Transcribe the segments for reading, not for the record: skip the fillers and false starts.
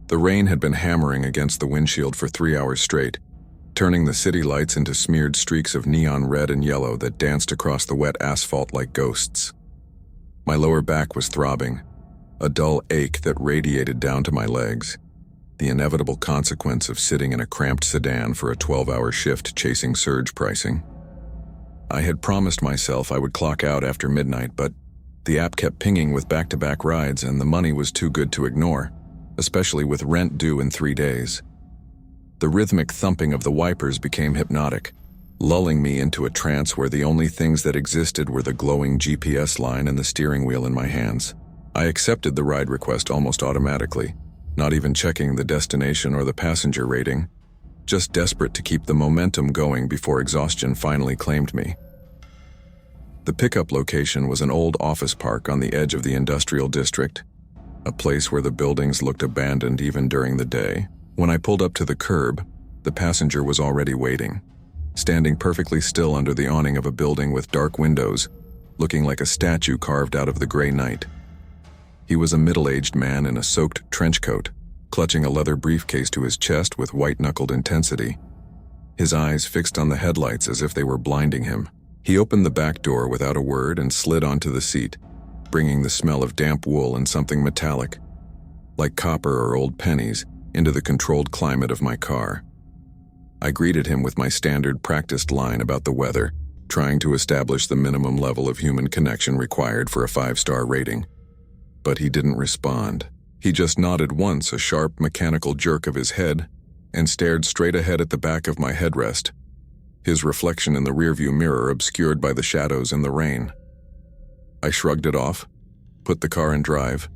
The rain had been hammering against the windshield for 3 hours straight, turning the city lights into smeared streaks of neon red and yellow that danced across the wet asphalt like ghosts. My lower back was throbbing, a dull ache that radiated down to my legs, the inevitable consequence of sitting in a cramped sedan for a 12-hour shift chasing surge pricing. I had promised myself I would clock out after midnight, but the app kept pinging with back-to-back rides and the money was too good to ignore, especially with rent due in 3 days. The rhythmic thumping of the wipers became hypnotic, lulling me into a trance where the only things that existed were the glowing GPS line and the steering wheel in my hands. I accepted the ride request almost automatically, not even checking the destination or the passenger rating, just desperate to keep the momentum going before exhaustion finally claimed me. The pickup location was an old office park on the edge of the industrial district, a place where the buildings looked abandoned even during the day. When I pulled up to the curb, the passenger was already waiting, standing perfectly still under the awning of a building with dark windows, looking like a statue carved out of the gray night. He was a middle-aged man in a soaked trench coat, clutching a leather briefcase to his chest with white-knuckled intensity, his eyes fixed on the headlights as if they were blinding him. He opened the back door without a word and slid onto the seat, bringing the smell of damp wool and something metallic, like copper or old pennies, into the controlled climate of my car. I greeted him with my standard practiced line about the weather, trying to establish the minimum level of human connection required for a 5-star rating. But he didn't respond. He just nodded once, a sharp mechanical jerk of his head, and stared straight ahead at the back of my headrest, his reflection in the rearview mirror obscured by the shadows and the rain. I shrugged it off, put the car in drive,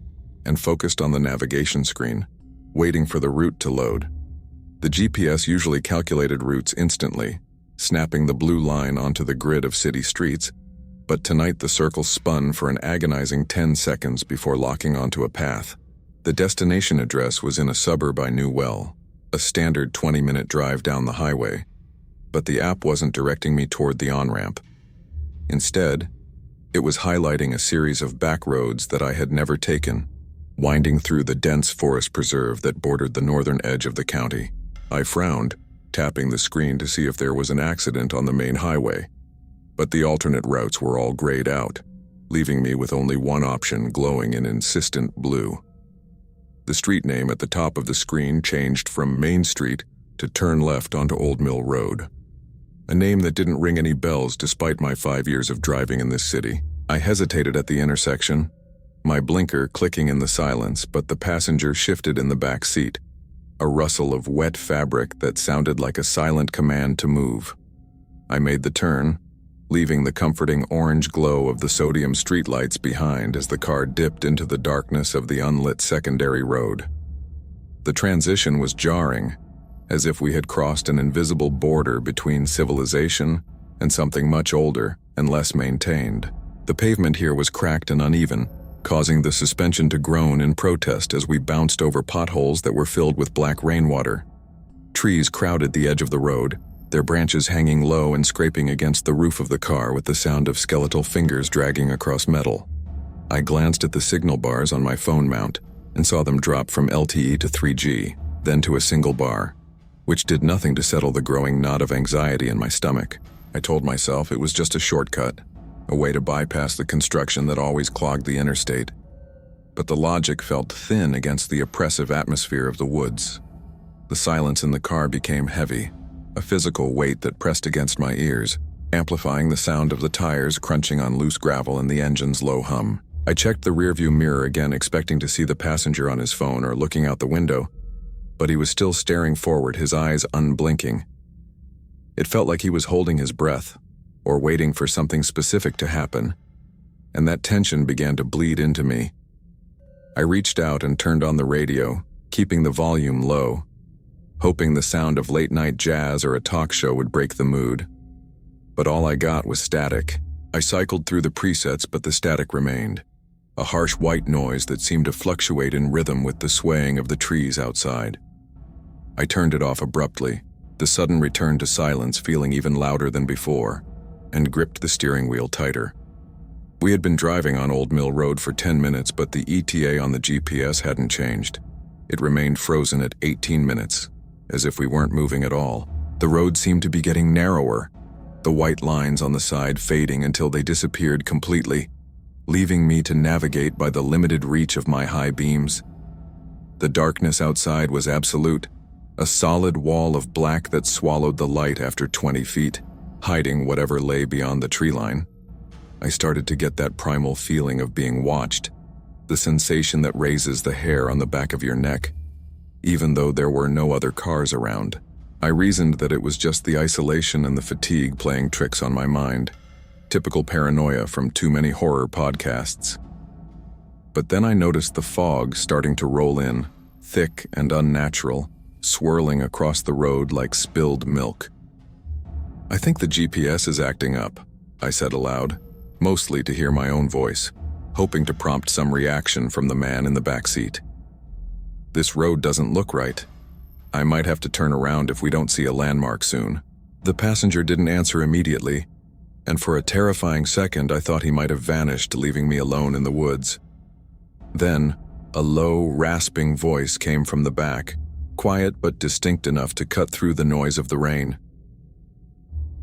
and focused on the navigation screen, waiting for the route to load. The GPS usually calculated routes instantly, snapping the blue line onto the grid of city streets, but tonight the circle spun for an agonizing 10 seconds before locking onto a path. The destination address was in a suburb I knew well, a standard 20-minute drive down the highway, but the app wasn't directing me toward the on-ramp. Instead, it was highlighting a series of back roads that I had never taken, winding through the dense forest preserve that bordered the northern edge of the county. I frowned, tapping the screen to see if there was an accident on the main highway, but the alternate routes were all grayed out, leaving me with only one option glowing in insistent blue. The street name at the top of the screen changed from Main Street to Turn Left onto Old Mill Road, a name that didn't ring any bells despite my 5 years of driving in this city. I hesitated at the intersection, my blinker clicking in the silence, but the passenger shifted in the back seat, a rustle of wet fabric that sounded like a silent command to move. I made the turn, leaving the comforting orange glow of the sodium streetlights behind as the car dipped into the darkness of the unlit secondary road. The transition was jarring, as if we had crossed an invisible border between civilization and something much older and less maintained. The pavement here was cracked and uneven, causing the suspension to groan in protest as we bounced over potholes that were filled with black rainwater. Trees crowded the edge of the road, their branches hanging low and scraping against the roof of the car with the sound of skeletal fingers dragging across metal. I glanced at the signal bars on my phone mount and saw them drop from LTE to 3G, then to a single bar, which did nothing to settle the growing knot of anxiety in my stomach. I told myself it was just a shortcut, a way to bypass the construction that always clogged the interstate. But the logic felt thin against the oppressive atmosphere of the woods. The silence in the car became heavy, a physical weight that pressed against my ears, amplifying the sound of the tires crunching on loose gravel and the engine's low hum. I checked the rearview mirror again, expecting to see the passenger on his phone or looking out the window, but he was still staring forward, his eyes unblinking. It felt like he was holding his breath, or waiting for something specific to happen, and that tension began to bleed into me. I reached out and turned on the radio, keeping the volume low, hoping the sound of late-night jazz or a talk show would break the mood. But all I got was static. I cycled through the presets, but the static remained, a harsh white noise that seemed to fluctuate in rhythm with the swaying of the trees outside. I turned it off abruptly, the sudden return to silence feeling even louder than before, and gripped the steering wheel tighter. We had been driving on Old Mill Road for 10 minutes, but the ETA on the GPS hadn't changed. It remained frozen at 18 minutes, as if we weren't moving at all. The road seemed to be getting narrower, the white lines on the side fading until they disappeared completely, leaving me to navigate by the limited reach of my high beams. The darkness outside was absolute, a solid wall of black that swallowed the light after 20 feet, hiding whatever lay beyond the tree line. I started to get that primal feeling of being watched, the sensation that raises the hair on the back of your neck, even though there were no other cars around. I reasoned that it was just the isolation and the fatigue playing tricks on my mind. Typical paranoia from too many horror podcasts. But then I noticed the fog starting to roll in, thick and unnatural, swirling across the road like spilled milk. "I think the GPS is acting up," I said aloud, mostly to hear my own voice, hoping to prompt some reaction from the man in the back seat. "This road doesn't look right. I might have to turn around if we don't see a landmark soon." The passenger didn't answer immediately, and for a terrifying second I thought he might have vanished, leaving me alone in the woods. Then, a low, rasping voice came from the back, quiet but distinct enough to cut through the noise of the rain.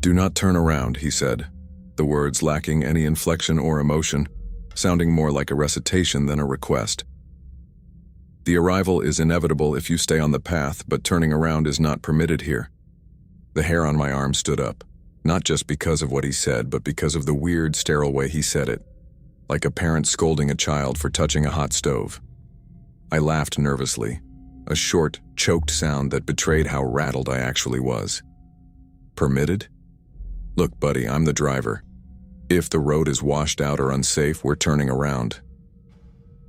"Do not turn around," he said, the words lacking any inflection or emotion, sounding more like a recitation than a request. "The arrival is inevitable if you stay on the path, but turning around is not permitted here." The hair on my arm stood up, not just because of what he said, but because of the weird, sterile way he said it, like a parent scolding a child for touching a hot stove. I laughed nervously, a short, choked sound that betrayed how rattled I actually was. "Permitted? Look, buddy, I'm the driver. If the road is washed out or unsafe, we're turning around."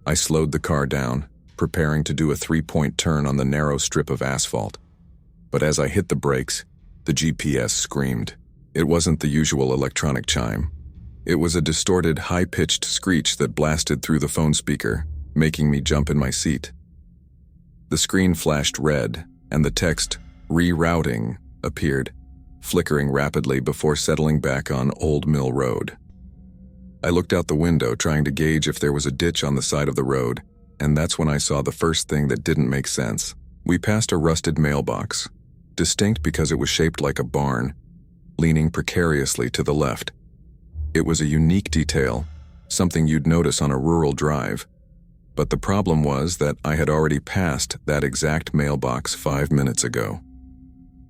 I slowed the car down, preparing to do a 3-point turn on the narrow strip of asphalt. But as I hit the brakes, the GPS screamed. It wasn't the usual electronic chime. It was a distorted, high-pitched screech that blasted through the phone speaker, making me jump in my seat. The screen flashed red, and the text, "Rerouting," appeared, flickering rapidly before settling back on Old Mill Road. I looked out the window, trying to gauge if there was a ditch on the side of the road, and that's when I saw the first thing that didn't make sense. We passed a rusted mailbox, distinct because it was shaped like a barn, leaning precariously to the left. It was a unique detail, something you'd notice on a rural drive. But the problem was that I had already passed that exact mailbox 5 minutes ago.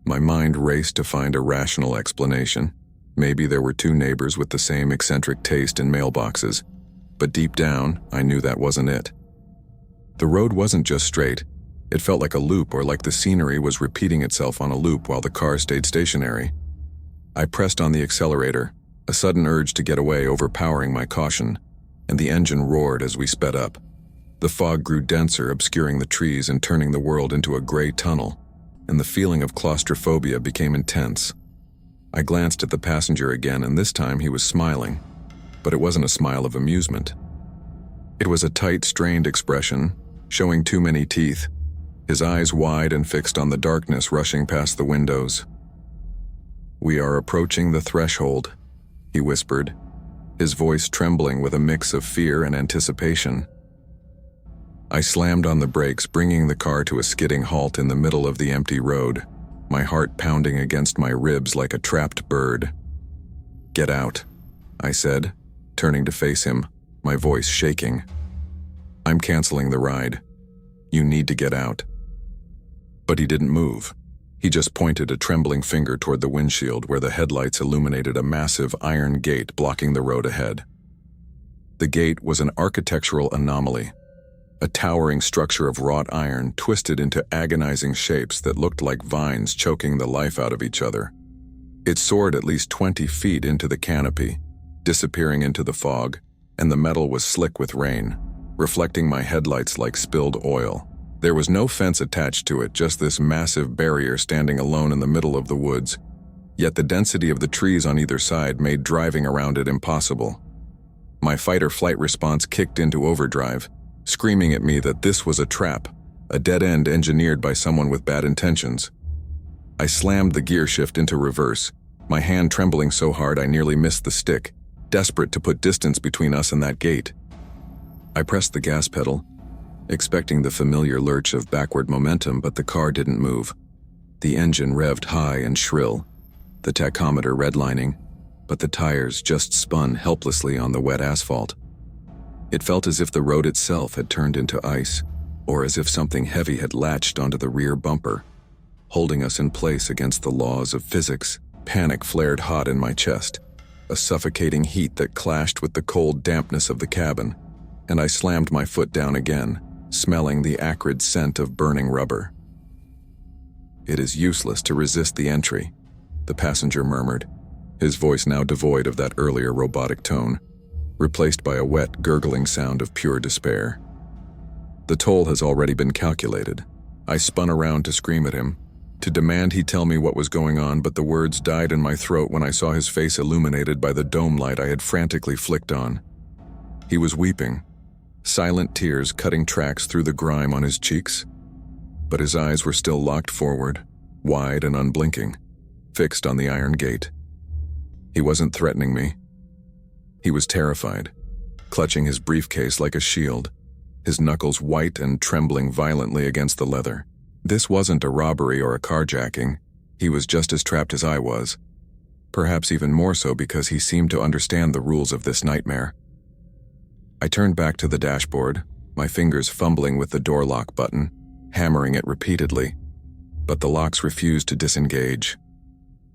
My mind raced to find a rational explanation. Maybe there were two neighbors with the same eccentric taste in mailboxes, but deep down, I knew that wasn't it. The road wasn't just straight. It felt like a loop, or like the scenery was repeating itself on a loop while the car stayed stationary. I pressed on the accelerator, a sudden urge to get away overpowering my caution, and the engine roared as we sped up. The fog grew denser, obscuring the trees and turning the world into a gray tunnel, and the feeling of claustrophobia became intense. I glanced at the passenger again, and this time he was smiling, but it wasn't a smile of amusement. It was a tight, strained expression, showing too many teeth, his eyes wide and fixed on the darkness rushing past the windows. "We are approaching the threshold," he whispered, his voice trembling with a mix of fear and anticipation. I slammed on the brakes, bringing the car to a skidding halt in the middle of the empty road, my heart pounding against my ribs like a trapped bird. "Get out," I said, turning to face him, my voice shaking. "I'm canceling the ride. You need to get out." But he didn't move. He just pointed a trembling finger toward the windshield where the headlights illuminated a massive iron gate blocking the road ahead. The gate was an architectural anomaly, a towering structure of wrought iron twisted into agonizing shapes that looked like vines choking the life out of each other. It soared at least 20 feet into the canopy, disappearing into the fog, and the metal was slick with rain, reflecting my headlights like spilled oil. There was no fence attached to it, just this massive barrier standing alone in the middle of the woods, yet the density of the trees on either side made driving around it impossible. My fight-or-flight response kicked into overdrive, screaming at me that this was a trap, a dead end engineered by someone with bad intentions. I slammed the gear shift into reverse, my hand trembling so hard I nearly missed the stick, desperate to put distance between us and that gate. I pressed the gas pedal, expecting the familiar lurch of backward momentum, but the car didn't move. The engine revved high and shrill, the tachometer redlining, but the tires just spun helplessly on the wet asphalt. It felt as if the road itself had turned into ice, or as if something heavy had latched onto the rear bumper, holding us in place against the laws of physics. Panic flared hot in my chest, a suffocating heat that clashed with the cold dampness of the cabin, and I slammed my foot down again, smelling the acrid scent of burning rubber. "It is useless to resist the entry," the passenger murmured, his voice now devoid of that earlier robotic tone, replaced by a wet, gurgling sound of pure despair. "The toll has already been calculated." I spun around to scream at him, to demand he tell me what was going on, but the words died in my throat when I saw his face illuminated by the dome light I had frantically flicked on. He was weeping, silent tears cutting tracks through the grime on his cheeks, but his eyes were still locked forward, wide and unblinking, fixed on the iron gate. He wasn't threatening me. He was terrified, clutching his briefcase like a shield, his knuckles white and trembling violently against the leather. This wasn't a robbery or a carjacking. He was just as trapped as I was, perhaps even more so because he seemed to understand the rules of this nightmare. I turned back to the dashboard, my fingers fumbling with the door lock button, hammering it repeatedly, but the locks refused to disengage.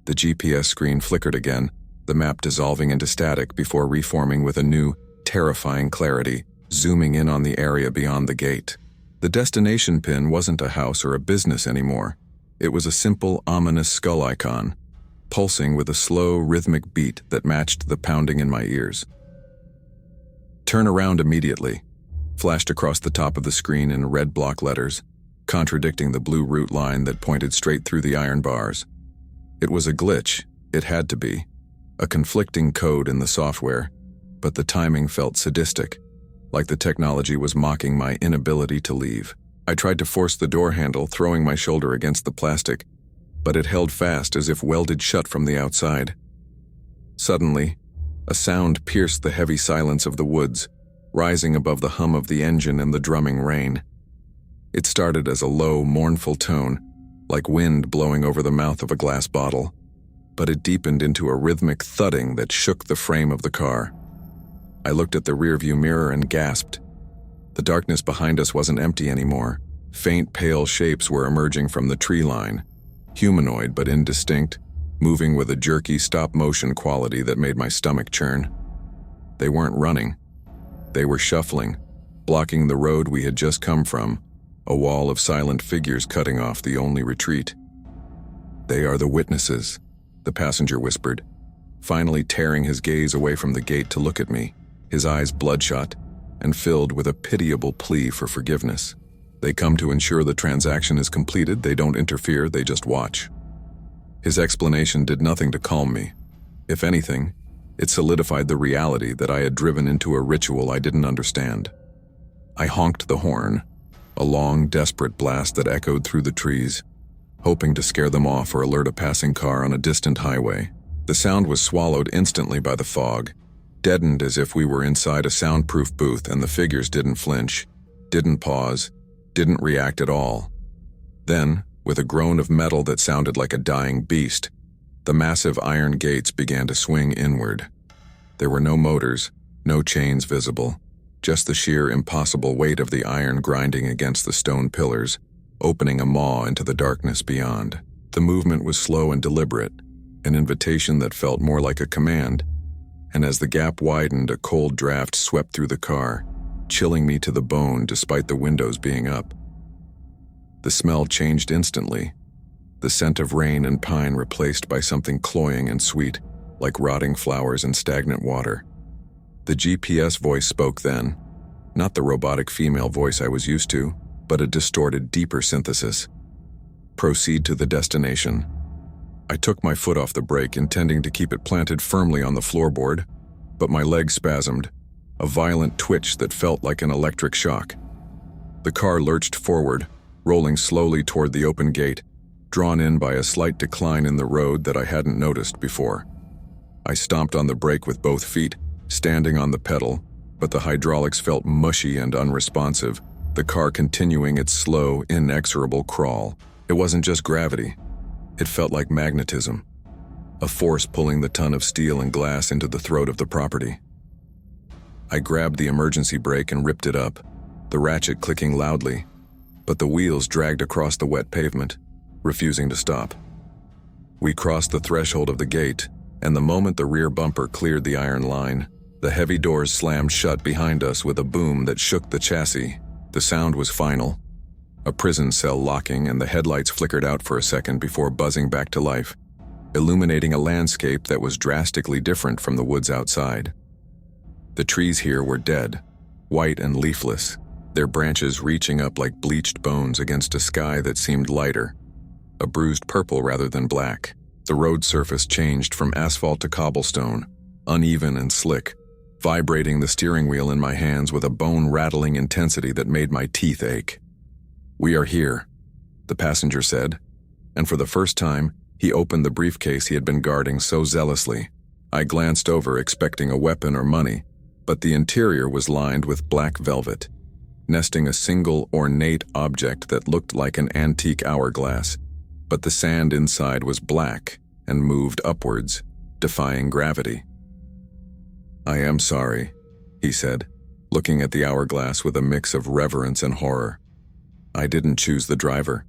The GPS screen flickered again, the map dissolving into static before reforming with a new, terrifying clarity, zooming in on the area beyond the gate. The destination pin wasn't a house or a business anymore. It was a simple, ominous skull icon, pulsing with a slow, rhythmic beat that matched the pounding in my ears. "Turn around immediately," flashed across the top of the screen in red block letters, contradicting the blue route line that pointed straight through the iron bars. It was a glitch, it had to be, a conflicting code in the software, but the timing felt sadistic, like the technology was mocking my inability to leave. I tried to force the door handle, throwing my shoulder against the plastic, but it held fast as if welded shut from the outside. Suddenly, a sound pierced the heavy silence of the woods, rising above the hum of the engine and the drumming rain. It started as a low, mournful tone, like wind blowing over the mouth of a glass bottle, but it deepened into a rhythmic thudding that shook the frame of the car. I looked at the rearview mirror and gasped. The darkness behind us wasn't empty anymore. Faint, pale shapes were emerging from the tree line, humanoid but indistinct, moving with a jerky stop-motion quality that made my stomach churn. They weren't running. They were shuffling, blocking the road we had just come from, a wall of silent figures cutting off the only retreat. "They are the witnesses," the passenger whispered, finally tearing his gaze away from the gate to look at me, his eyes bloodshot and filled with a pitiable plea for forgiveness. "They come to ensure the transaction is completed. They don't interfere, they just watch." His explanation did nothing to calm me. If anything, it solidified the reality that I had driven into a ritual I didn't understand. I honked the horn, a long, desperate blast that echoed through the trees, hoping to scare them off or alert a passing car on a distant highway. The sound was swallowed instantly by the fog, deadened as if we were inside a soundproof booth, and the figures didn't flinch, didn't pause, didn't react at all. Then, with a groan of metal that sounded like a dying beast, the massive iron gates began to swing inward. There were no motors, no chains visible, just the sheer impossible weight of the iron grinding against the stone pillars, opening a maw into the darkness beyond. The movement was slow and deliberate, an invitation that felt more like a command, and as the gap widened, a cold draft swept through the car, chilling me to the bone despite the windows being up. The smell changed instantly, the scent of rain and pine replaced by something cloying and sweet, like rotting flowers and stagnant water. The GPS voice spoke then, not the robotic female voice I was used to, but a distorted, deeper synthesis. "Proceed to the destination." I took my foot off the brake, intending to keep it planted firmly on the floorboard, but my leg spasmed, a violent twitch that felt like an electric shock. The car lurched forward, rolling slowly toward the open gate, drawn in by a slight decline in the road that I hadn't noticed before. I stomped on the brake with both feet, standing on the pedal, but the hydraulics felt mushy and unresponsive, the car continuing its slow, inexorable crawl. It wasn't just gravity. It felt like magnetism, a force pulling the ton of steel and glass into the throat of the property. I grabbed the emergency brake and ripped it up, the ratchet clicking loudly, but the wheels dragged across the wet pavement, refusing to stop. We crossed the threshold of the gate, and the moment the rear bumper cleared the iron line, the heavy doors slammed shut behind us with a boom that shook the chassis. The sound was final, a prison cell locking, and the headlights flickered out for a second before buzzing back to life, illuminating a landscape that was drastically different from the woods outside. The trees here were dead, white and leafless, their branches reaching up like bleached bones against a sky that seemed lighter, a bruised purple rather than black. The road surface changed from asphalt to cobblestone, uneven and slick, vibrating the steering wheel in my hands with a bone-rattling intensity that made my teeth ache. "We are here," the passenger said, and for the first time, he opened the briefcase he had been guarding so zealously. I glanced over expecting a weapon or money, but the interior was lined with black velvet, nesting a single ornate object that looked like an antique hourglass, but the sand inside was black and moved upwards, defying gravity. "I am sorry," he said, looking at the hourglass with a mix of reverence and horror. "I didn't choose the driver.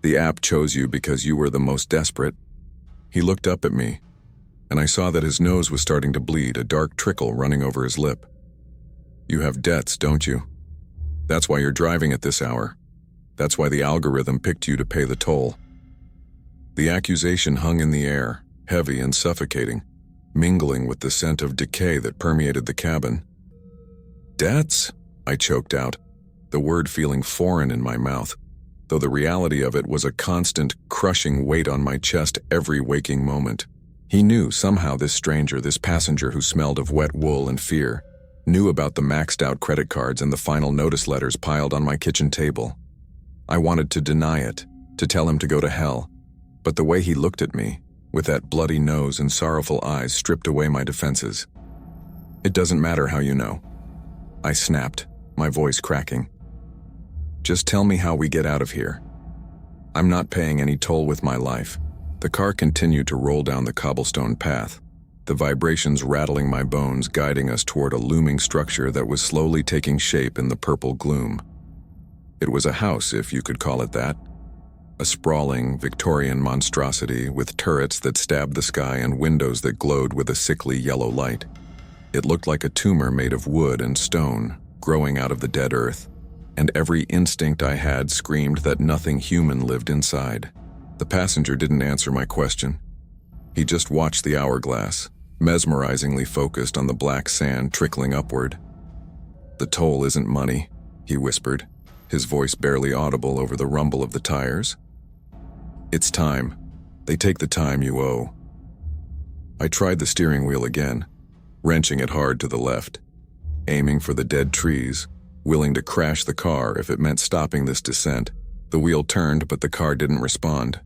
The app chose you because you were the most desperate." He looked up at me, and I saw that his nose was starting to bleed, a dark trickle running over his lip. "You have debts, don't you? That's why you're driving at this hour. That's why the algorithm picked you to pay the toll." The accusation hung in the air, heavy and suffocating, mingling with the scent of decay that permeated the cabin. "Debts?" I choked out, the word feeling foreign in my mouth, though the reality of it was a constant, crushing weight on my chest every waking moment. He knew somehow, this stranger, this passenger who smelled of wet wool and fear, knew about the maxed-out credit cards and the final notice letters piled on my kitchen table. I wanted to deny it, to tell him to go to hell, but the way he looked at me, with that bloody nose and sorrowful eyes, stripped away my defenses. "It doesn't matter how you know," I snapped, my voice cracking. "Just tell me how we get out of here. I'm not paying any toll with my life." The car continued to roll down the cobblestone path, the vibrations rattling my bones, guiding us toward a looming structure that was slowly taking shape in the purple gloom. It was a house, if you could call it that. A sprawling, Victorian monstrosity with turrets that stabbed the sky and windows that glowed with a sickly yellow light. It looked like a tumor made of wood and stone, growing out of the dead earth, and every instinct I had screamed that nothing human lived inside. The passenger didn't answer my question. He just watched the hourglass, mesmerizingly focused on the black sand trickling upward. "The toll isn't money," he whispered, his voice barely audible over the rumble of the tires. "It's time. They take the time you owe." I tried the steering wheel again, wrenching it hard to the left, aiming for the dead trees, willing to crash the car if it meant stopping this descent. The wheel turned, but the car didn't respond.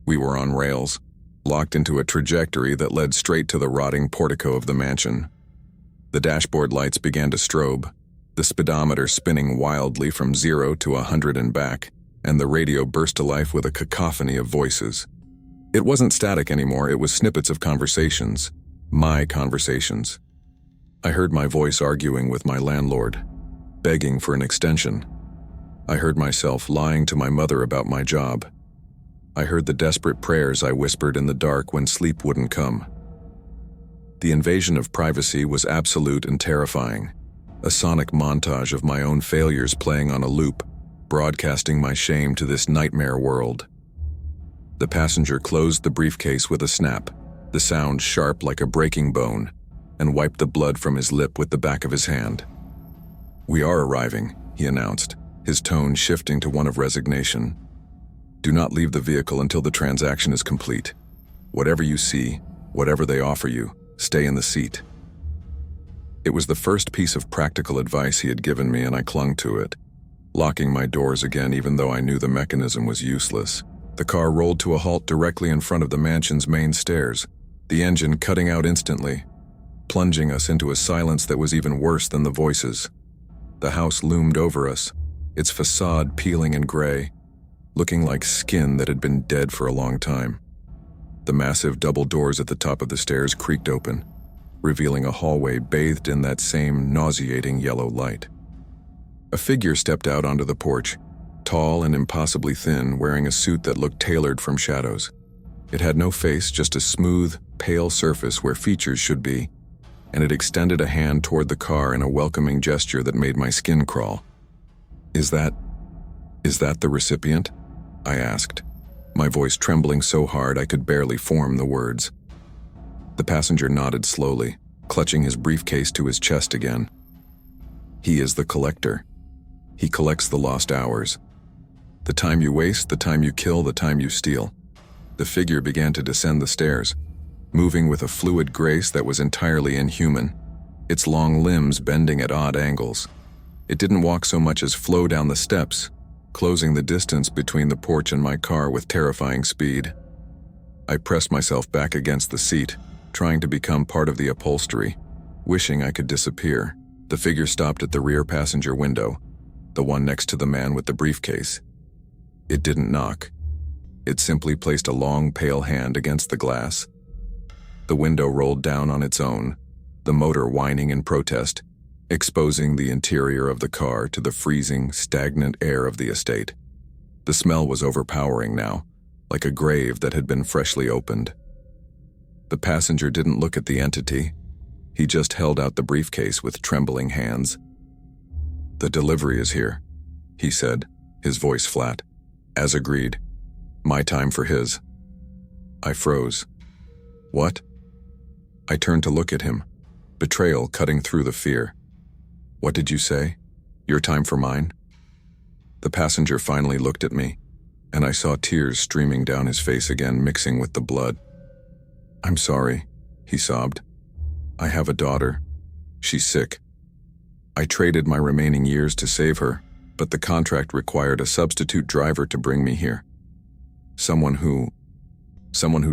We were on rails, locked into a trajectory that led straight to the rotting portico of the mansion. The dashboard lights began to strobe, the speedometer spinning wildly from 0 to 100 and back, and the radio burst to life with a cacophony of voices. It wasn't static anymore, it was snippets of conversations. My conversations. I heard my voice arguing with my landlord, begging for an extension. I heard myself lying to my mother about my job. I heard the desperate prayers I whispered in the dark when sleep wouldn't come. The invasion of privacy was absolute and terrifying, a sonic montage of my own failures playing on a loop, broadcasting my shame to this nightmare world. The passenger closed the briefcase with a snap, the sound sharp like a breaking bone, and wiped the blood from his lip with the back of his hand. "We are arriving," he announced, his tone shifting to one of resignation. "Do not leave the vehicle until the transaction is complete. Whatever you see, whatever they offer you, stay in the seat." It was the first piece of practical advice he had given me, and I clung to it, locking my doors again even though I knew the mechanism was useless. The car rolled to a halt directly in front of the mansion's main stairs, the engine cutting out instantly, plunging us into a silence that was even worse than the voices. The house loomed over us, its facade peeling and gray, looking like skin that had been dead for a long time. The massive double doors at the top of the stairs creaked open, revealing a hallway bathed in that same nauseating yellow light. A figure stepped out onto the porch, tall and impossibly thin, wearing a suit that looked tailored from shadows. It had no face, just a smooth, pale surface where features should be, and it extended a hand toward the car in a welcoming gesture that made my skin crawl. Is that the recipient?" I asked, my voice trembling so hard I could barely form the words. The passenger nodded slowly, clutching his briefcase to his chest again. "He is the collector. He collects the lost hours. The time you waste, the time you kill, the time you steal." The figure began to descend the stairs, moving with a fluid grace that was entirely inhuman, its long limbs bending at odd angles. It didn't walk so much as flow down the steps, closing the distance between the porch and my car with terrifying speed. I pressed myself back against the seat, trying to become part of the upholstery, wishing I could disappear. The figure stopped at the rear passenger window, the one next to the man with the briefcase. It didn't knock. It simply placed a long, pale hand against the glass. The window rolled down on its own, the motor whining in protest, exposing the interior of the car to the freezing, stagnant air of the estate. The smell was overpowering now, like a grave that had been freshly opened. The passenger didn't look at the entity. He just held out the briefcase with trembling hands. "The delivery is here," he said, his voice flat. "As agreed. My time for his." I froze. "What?" I turned to look at him, betrayal cutting through the fear. "What did you say? Your time for mine?" The passenger finally looked at me, and I saw tears streaming down his face again, mixing with the blood. "I'm sorry," he sobbed. "I have a daughter. She's sick. I traded my remaining years to save her, but the contract required a substitute driver to bring me here. Someone who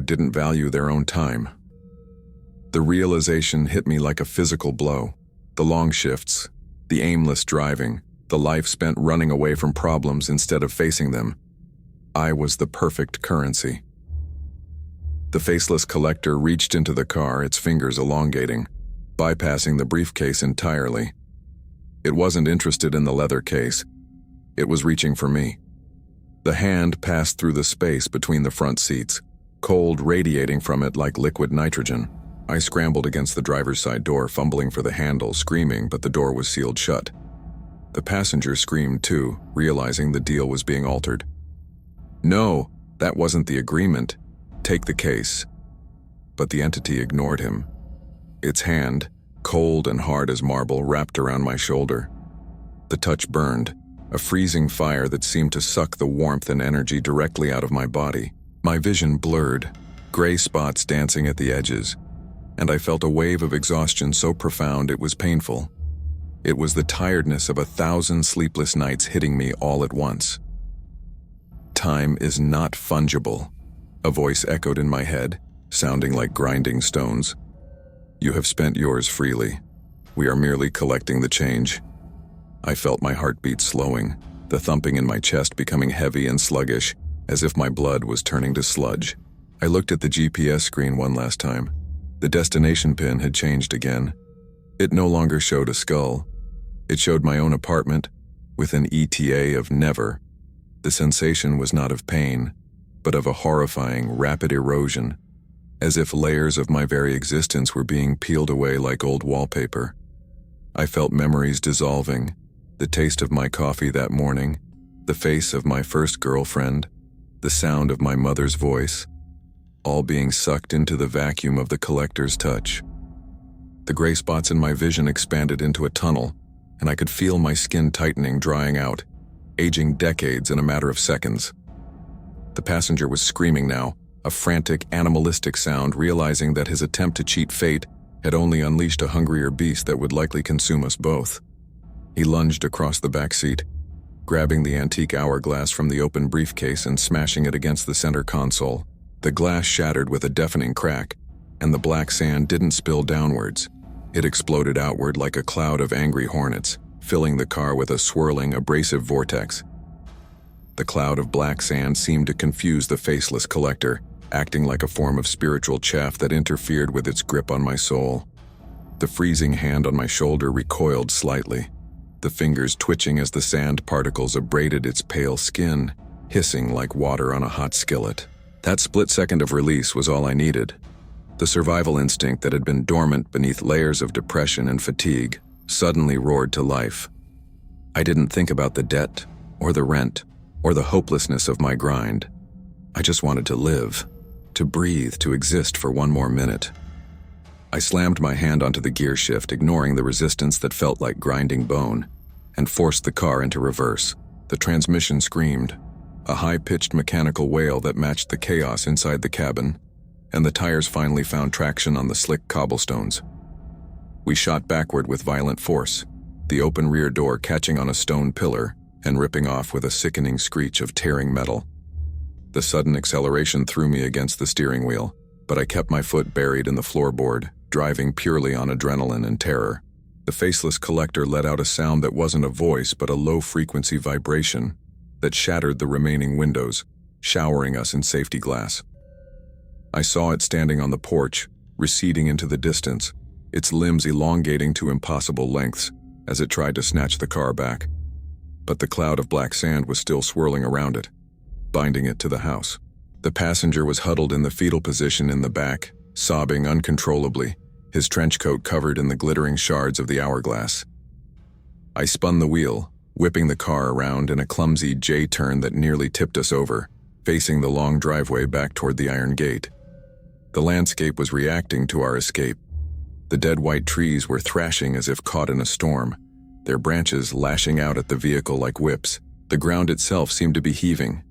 didn't value their own time." The realization hit me like a physical blow. The long shifts, the aimless driving, the life spent running away from problems instead of facing them. I was the perfect currency. The faceless collector reached into the car, its fingers elongating, bypassing the briefcase entirely. It wasn't interested in the leather case. It was reaching for me. The hand passed through the space between the front seats, cold radiating from it like liquid nitrogen. I scrambled against the driver's side door, fumbling for the handle, screaming, but the door was sealed shut. The passenger screamed too, realizing the deal was being altered. "No, that wasn't the agreement. Take the case." But the entity ignored him. Its hand, cold and hard as marble, wrapped around my shoulder. The touch burned, a freezing fire that seemed to suck the warmth and energy directly out of my body. My vision blurred, gray spots dancing at the edges, and I felt a wave of exhaustion so profound it was painful. It was the tiredness of 1,000 sleepless nights hitting me all at once. "Time is not fungible," a voice echoed in my head, sounding like grinding stones. "You have spent yours freely. We are merely collecting the change." I felt my heartbeat slowing, the thumping in my chest becoming heavy and sluggish, as if my blood was turning to sludge. I looked at the GPS screen one last time. The destination pin had changed again. It no longer showed a skull. It showed my own apartment, with an ETA of never. The sensation was not of pain, but of a horrifying, rapid erosion, as if layers of my very existence were being peeled away like old wallpaper. I felt memories dissolving, the taste of my coffee that morning, the face of my first girlfriend, the sound of my mother's voice, all being sucked into the vacuum of the collector's touch. The gray spots in my vision expanded into a tunnel, and I could feel my skin tightening, drying out, aging decades in a matter of seconds. The passenger was screaming now, a frantic, animalistic sound, realizing that his attempt to cheat fate had only unleashed a hungrier beast that would likely consume us both. He lunged across the back seat, grabbing the antique hourglass from the open briefcase and smashing it against the center console. The glass shattered with a deafening crack, and the black sand didn't spill downwards. It exploded outward like a cloud of angry hornets, filling the car with a swirling, abrasive vortex. The cloud of black sand seemed to confuse the faceless collector, acting like a form of spiritual chaff that interfered with its grip on my soul. The freezing hand on my shoulder recoiled slightly, the fingers twitching as the sand particles abraded its pale skin, hissing like water on a hot skillet. That split second of release was all I needed. The survival instinct that had been dormant beneath layers of depression and fatigue suddenly roared to life. I didn't think about the debt, or the rent, or the hopelessness of my grind. I just wanted to live, to breathe, to exist for one more minute. I slammed my hand onto the gear shift, ignoring the resistance that felt like grinding bone, and forced the car into reverse. The transmission screamed, a high-pitched mechanical wail that matched the chaos inside the cabin, and the tires finally found traction on the slick cobblestones. We shot backward with violent force, the open rear door catching on a stone pillar and ripping off with a sickening screech of tearing metal. The sudden acceleration threw me against the steering wheel, but I kept my foot buried in the floorboard, driving purely on adrenaline and terror. The faceless collector let out a sound that wasn't a voice but a low-frequency vibration that shattered the remaining windows, showering us in safety glass. I saw it standing on the porch, receding into the distance, its limbs elongating to impossible lengths as it tried to snatch the car back. But the cloud of black sand was still swirling around it, binding it to the house. The passenger was huddled in the fetal position in the back, sobbing uncontrollably, his trench coat covered in the glittering shards of the hourglass. I spun the wheel, whipping the car around in a clumsy J-turn that nearly tipped us over, facing the long driveway back toward the iron gate. The landscape was reacting to our escape. The dead white trees were thrashing as if caught in a storm, their branches lashing out at the vehicle like whips. The ground itself seemed to be heaving,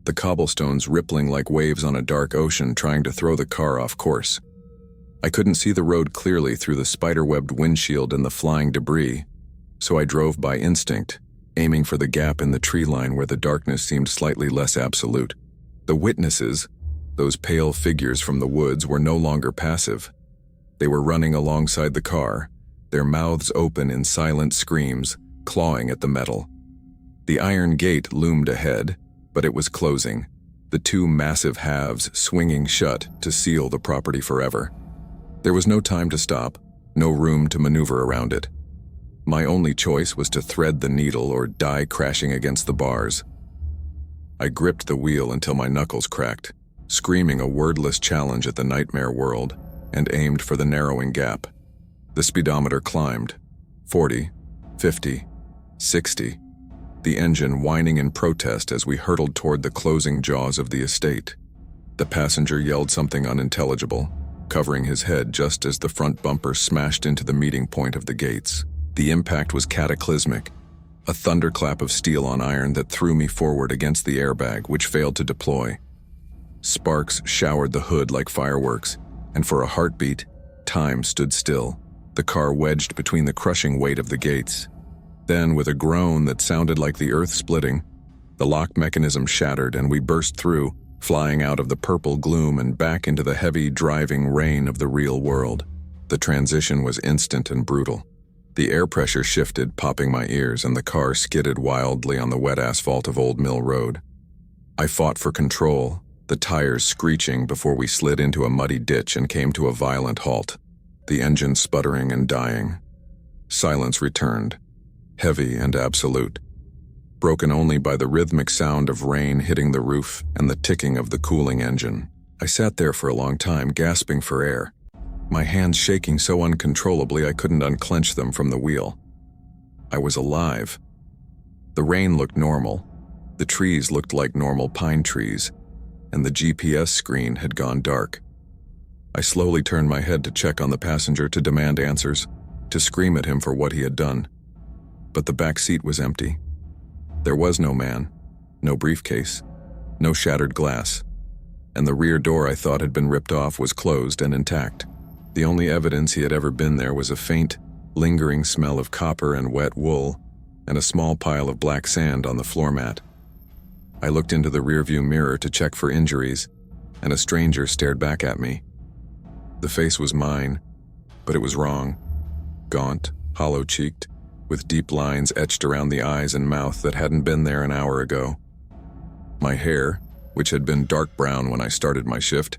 the cobblestones rippling like waves on a dark ocean trying to throw the car off course. I couldn't see the road clearly through the spider-webbed windshield and the flying debris, so I drove by instinct, aiming for the gap in the tree line where the darkness seemed slightly less absolute. The witnesses, those pale figures from the woods, were no longer passive. They were running alongside the car, their mouths open in silent screams, clawing at the metal. The iron gate loomed ahead, but it was closing, the two massive halves swinging shut to seal the property forever. There was no time to stop, no room to maneuver around it. My only choice was to thread the needle or die crashing against the bars. I gripped the wheel until my knuckles cracked, screaming a wordless challenge at the nightmare world, and aimed for the narrowing gap. The speedometer climbed, 40, 50, 60, the engine whining in protest as we hurtled toward the closing jaws of the estate. The passenger yelled something unintelligible, covering his head just as the front bumper smashed into the meeting point of the gates. The impact was cataclysmic, a thunderclap of steel on iron that threw me forward against the airbag, which failed to deploy. Sparks showered the hood like fireworks, and for a heartbeat, time stood still, the car wedged between the crushing weight of the gates. Then, with a groan that sounded like the earth splitting, the lock mechanism shattered and we burst through, flying out of the purple gloom and back into the heavy, driving rain of the real world. The transition was instant and brutal. The air pressure shifted, popping my ears, and the car skidded wildly on the wet asphalt of Old Mill Road. I fought for control, the tires screeching before we slid into a muddy ditch and came to a violent halt, the engine sputtering and dying. Silence returned, heavy and absolute, broken only by the rhythmic sound of rain hitting the roof and the ticking of the cooling engine. I sat there for a long time, gasping for air, my hands shaking so uncontrollably I couldn't unclench them from the wheel. I was alive. The rain looked normal, the trees looked like normal pine trees, and the GPS screen had gone dark. I slowly turned my head to check on the passenger, to demand answers, to scream at him for what he had done. But the back seat was empty. There was no man, no briefcase, no shattered glass, and the rear door I thought had been ripped off was closed and intact. The only evidence he had ever been there was a faint, lingering smell of copper and wet wool, and a small pile of black sand on the floor mat. I looked into the rearview mirror to check for injuries, and a stranger stared back at me. The face was mine, but it was wrong. Gaunt, hollow-cheeked, with deep lines etched around the eyes and mouth that hadn't been there an hour ago. My hair, which had been dark brown when I started my shift,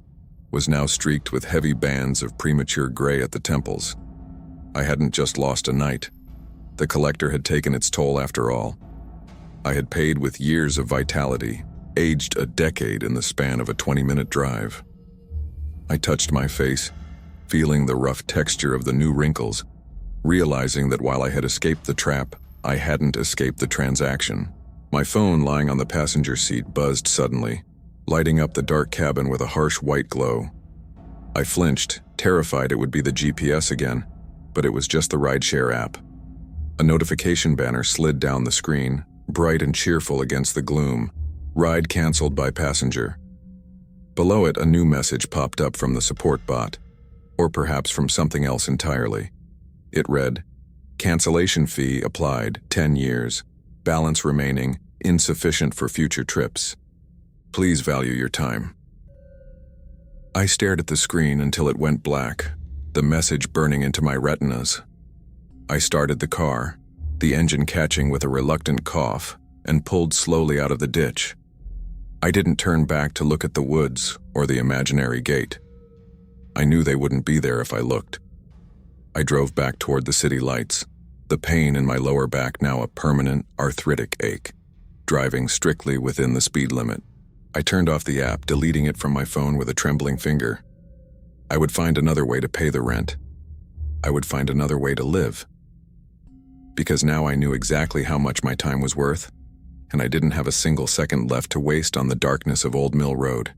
was now streaked with heavy bands of premature gray at the temples. I hadn't just lost a night. The collector had taken its toll after all. I had paid with years of vitality, aged a decade in the span of a 20-minute drive. I touched my face, feeling the rough texture of the new wrinkles, realizing that while I had escaped the trap, I hadn't escaped the transaction. My phone lying on the passenger seat buzzed suddenly, lighting up the dark cabin with a harsh white glow. I flinched, terrified it would be the GPS again, but it was just the rideshare app. A notification banner slid down the screen, bright and cheerful against the gloom. Ride canceled by passenger. Below it, a new message popped up from the support bot, or perhaps from something else entirely. It read, "Cancellation fee applied, 10 years. Balance remaining, insufficient for future trips. Please value your time." I stared at the screen until it went black, the message burning into my retinas. I started the car, the engine catching with a reluctant cough, and pulled slowly out of the ditch. I didn't turn back to look at the woods or the imaginary gate. I knew they wouldn't be there if I looked. I drove back toward the city lights, the pain in my lower back now a permanent, arthritic ache, driving strictly within the speed limit. I turned off the app, deleting it from my phone with a trembling finger. I would find another way to pay the rent. I would find another way to live. Because now I knew exactly how much my time was worth, and I didn't have a single second left to waste on the darkness of Old Mill Road.